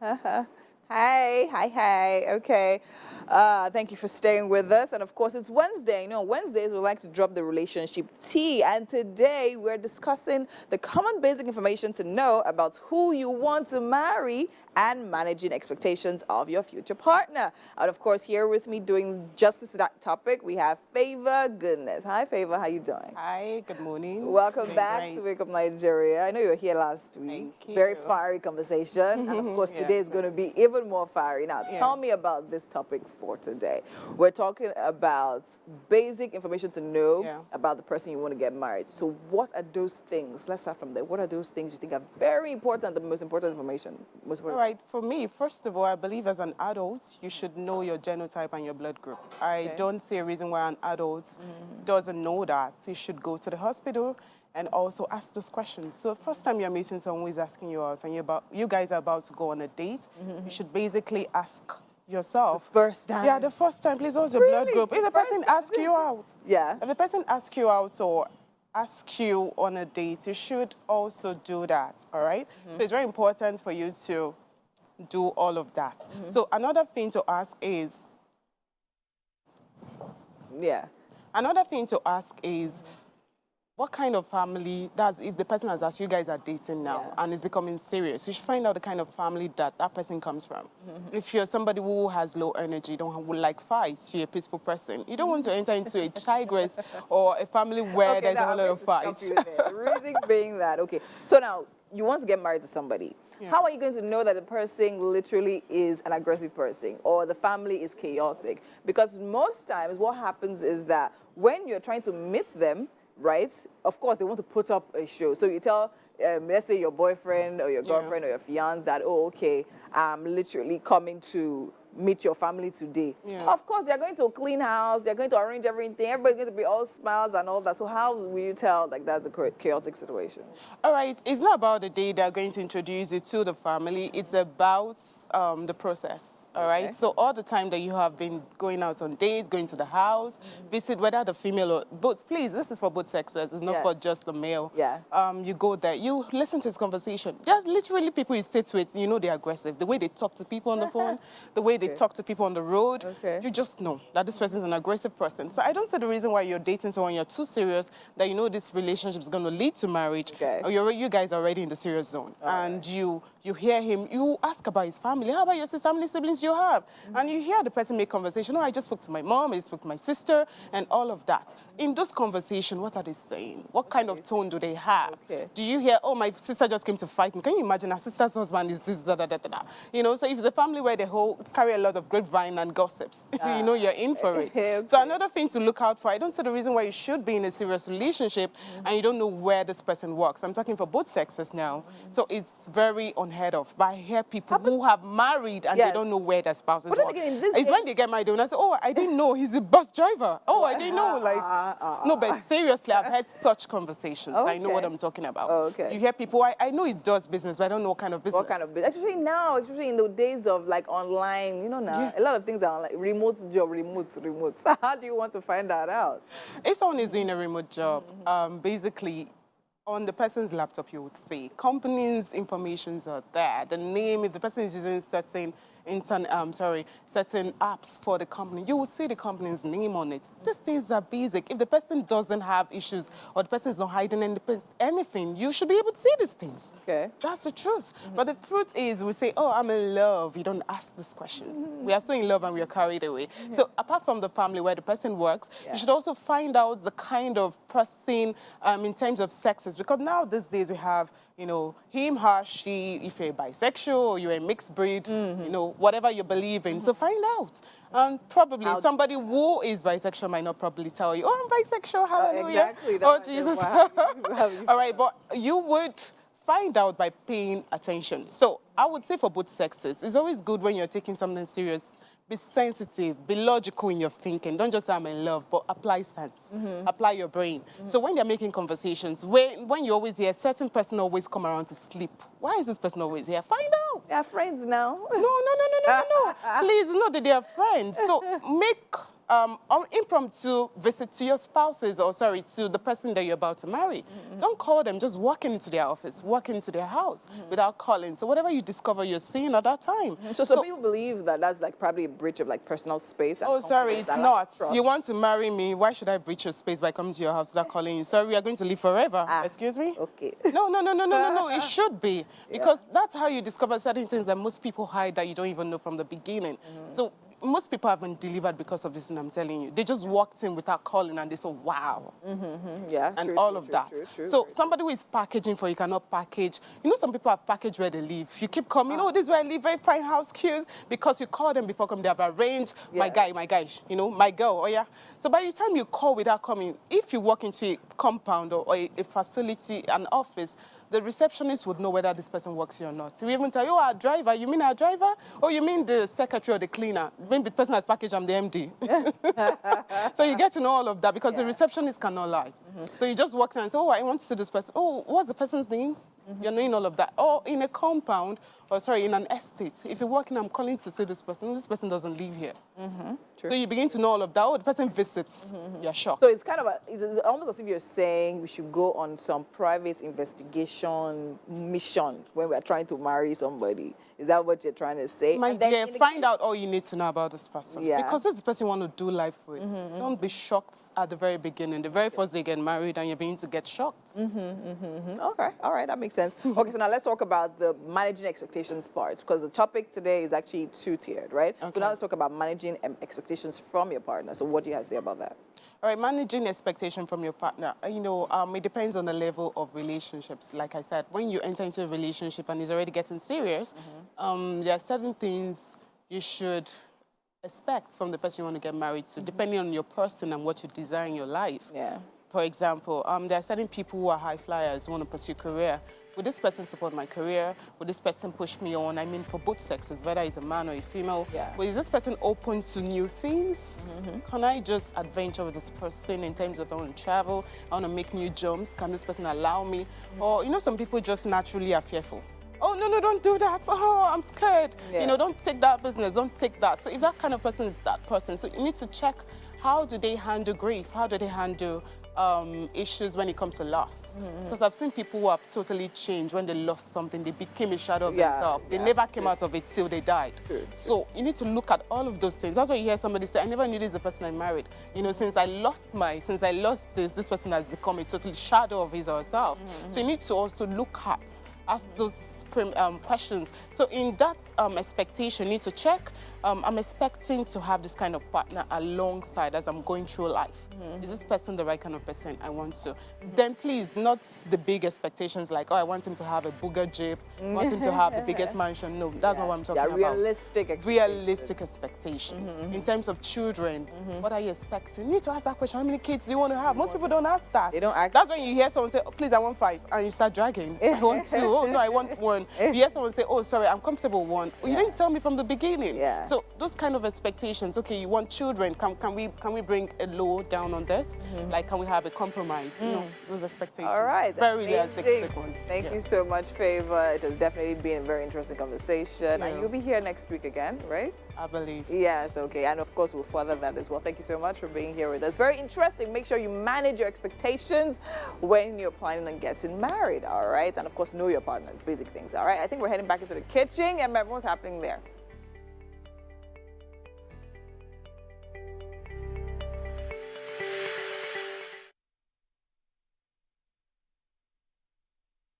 Hi. Okay. Thank you for staying with us. And of course, it's Wednesday. You know, Wednesdays we like to drop the relationship tea. And today we're discussing the common basic information to know about who you want to marry and managing expectations of your future partner. And of course, here with me doing justice to that topic, we have Favor Goodness. Hi, Favor. How you doing? Hi, good morning. Welcome Doing back great. to Wake Up Nigeria. I know you were here last week. Thank Very you. fiery conversation. And of course, Yeah, today is going to be even more fiery. Now, Yeah. tell me about this topic for today. We're talking about basic information to know Yeah. about the person you want to get married. So what are those things? Let's start from there. What are those things you think are very important, the most important information? Most All important? right, for me, first of all, I believe as an adult, you should know your genotype and your blood group. I Okay. don't see a reason why an adult doesn't know that. You should go to the hospital and also ask those questions. So first time you're meeting someone who is asking you out and you guys are about to go on a date, you should basically ask yourself. First time. Yeah, the first time, please, what's your blood Really? group? If the person asks you out. Yeah. If the person asks you out or asks you on a date, you should also do that, all right? So it's very important for you to do all of that. So another thing to ask is, Yeah. what kind of family, that's if the person has asked, you guys are dating now Yeah. and it's becoming serious, you should find out the kind of family that person comes from. If you're somebody who has low energy, would like fights, you're a peaceful person, you don't want to enter into a tigress or a family where there's a whole lot of fights. The reason being that, okay, so now you want to get married to somebody. Yeah. How are you going to know that the person literally is an aggressive person or the family is chaotic? Because most times what happens is that when you're trying to meet them, right, of course they want to put up a show. So you tell, let's say your boyfriend or your girlfriend or your fiance that, oh, okay, I'm literally coming to meet your family today. Yeah. Of course, they're going to clean house, they're going to arrange everything, everybody's going to be all smiles and all that. So how will you tell like that's a chaotic situation? All right, it's not about the day they're going to introduce you to the family. It's about the process, all right? Okay. So all the time that you have been going out on dates, going to the house, visit whether the female or both, please, this is for both sexes. It's not Yes. for just the male. Yeah. You go there, you listen to his conversation. Just literally people you sit with, you know they're aggressive. The way they talk to people on the phone, the way they talk to people on the road, Okay. you just know that this person is an aggressive person. So I don't see the reason why you're dating someone, you're too serious, that you know this relationship is going to lead to marriage. Okay. Or you guys are already in the serious zone. And you hear him, you ask about his family. How about your sister? How many siblings you have? And you hear the person make conversation. Oh, I just spoke to my mom, I just spoke to my sister, and all of that. In those conversations, what are they saying? What kind of tone do they have? Okay. Do you hear, oh, my sister just came to fight me? Can you imagine her sister's husband is this, da, da, da, da, da. You know, so if it's a family where they carry a lot of grapevine and gossips, you know you're in for it. Okay. So another thing to look out for, I don't see the reason why you should be in a serious relationship and you don't know where this person works. I'm talking for both sexes now. So it's very unheard of. But I hear people who have married and Yes. they don't know where their spouses But then work. again, in this It's when they get married, and I say, oh, I didn't know he's the bus driver. Oh, I didn't know. Like, no, but seriously, I've had such conversations. I know what Okay. I'm talking about. Okay. You hear people, I know he does business, but I don't know what kind of business. What kind of business? Actually now, especially in the days of like online, you know now, Yeah. a lot of things are like remote job, remote. So how do you want to find that out? If someone is doing a remote job, basically, on the person's laptop, you would see companies' informations are there. The name, if the person is using certain certain apps for the company, you will see the company's name on it. These things are basic. If the person doesn't have issues or the person is not hiding anything, you should be able to see these things. Okay. That's the truth. But the truth is, we say, oh, I'm in love. You don't ask these questions. We are so in love and we are carried away. So apart from the family where the person works, you should also find out the kind of person in terms of sexes. Because now these days we have, you know, him, her, she, if you're bisexual or you're a mixed breed, you know, whatever you believe in. So find out. And probably somebody who is bisexual might not probably tell you, oh, I'm bisexual, hallelujah. Exactly. Oh, Jesus. All right, but you would find out by paying attention. So I would say for both sexes, it's always good when you're taking something serious, be sensitive, be logical in your thinking. Don't just say I'm in love, but apply sense, apply your brain. So when they're making conversations, when you always hear a certain person always come around to sleep, why is this person always here? Find out. They're friends now. No. Please, it's not that they are friends. So make impromptu visit to your spouses, or sorry, to the person that you're about to marry. Don't call them, just walk into their office, walk into their house without calling. So whatever you discover, you're seeing at that time. So some people believe that that's like probably a breach of like personal space. And Oh, sorry, it's that not. trust. You want to marry me, why should I breach your space by coming to your house without calling you? Sorry, we are going to live forever. Excuse me? Okay. No, it should be. Because that's how you discover certain things that most people hide that you don't even know from the beginning. So most people haven't delivered because of this, and I'm telling you. They just walked in without calling and they said, wow. Yeah, And true, all true, of true, that. true, So true. somebody who is packaging for you cannot package. You know, some people have packaged where they live. You keep coming, oh, this is where I live, very fine house, cues, because you call them before coming. They have arranged, my guy, you know, my girl, oh yeah. So by the time you call without coming, if you walk into a compound or a facility, an office, the receptionist would know whether this person works here or not. We even tell you, oh, our driver, you mean our driver? Or you mean the secretary or the cleaner? Maybe the person has packaged, I'm the MD. So you get to know all of that because the receptionist cannot lie. So you just walk in and say, oh, I want to see this person. Oh, what's the person's name? You're knowing all of that. Or in a compound, or sorry, in an estate. If you're walking, I'm calling to see this person doesn't live here. True. So you begin to know all of that. Oh, the person visits. You're shocked. So it's kind of it's almost as if you're saying we should go on some private investigation mission when we're trying to marry somebody. Is that what you're trying to say? My And then dear, in the find case- out all you need to know about this person. Yeah. Because this is the person you want to do life with. Don't be shocked at the very beginning. The very first they get married and you're beginning to get shocked. Okay, all right, that makes sense. Okay, so now let's talk about the managing expectations part, because the topic today is actually two-tiered, right? So Okay. now let's talk about managing expectations from your partner. So what do you have to say about that? All right, managing expectation from your partner. You know, it depends on the level of relationships. Like I said, when you enter into a relationship and it's already getting serious, there are certain things you should expect from the person you want to get married to, depending on your person and what you desire in your life. Yeah. For example, there are certain people who are high flyers who want to pursue career. Would this person support my career? Would this person push me on? I mean, for both sexes, whether it's a man or a female. Yeah. Well, is this person open to new things? Can I just adventure with this person in terms of I want to travel? I want to make new jumps. Can this person allow me? Or, you know, some people just naturally are fearful. Oh, no, don't do that. Oh, I'm scared. Yeah. You know, don't take that business. Don't take that. So if that kind of person is that person, so you need to check how do they handle grief? How do they handle issues when it comes to loss? Because I've seen people who have totally changed when they lost something. They became a shadow of themselves. They never came out of it till they died. True. So you need to look at all of those things. That's why you hear somebody say, I never knew this is the person I married. You know, since I lost this person has become a total shadow of his or herself. So you need to also look at, ask those questions. So in that expectation, you need to check, I'm expecting to have this kind of partner alongside as I'm going through life. Is this person the right kind of person I want to? Then please, not the big expectations like, oh, I want him to have a booger jeep, I want him to have the biggest mansion. No, that's not what I'm talking about. Realistic expectations. Realistic expectations. In terms of children, what are you expecting? You need to ask that question. How many kids do you want to have? Most people don't ask that. They don't ask. That's when you hear someone say, oh, please, I want 5. And you start dragging. I want 2. Oh, no, I want 1. You hear someone say, oh, sorry, I'm comfortable with 1. You didn't tell me from the beginning. Yeah. So those kind of expectations, okay, you want children. Can we bring a low down on this? Like, can we have a compromise? You know, those expectations. All right. Very amazing. realistic ones. Thank you so much, Favor. It has definitely been a very interesting conversation. Yeah. And you'll be here next week again, right? I believe. Yes, okay. And of course, we'll further that as well. Thank you so much for being here with us. Very interesting. Make sure you manage your expectations when you're planning on getting married, all right? And of course, know your partners, basic things, all right? I think we're heading back into the kitchen and remember what's happening there.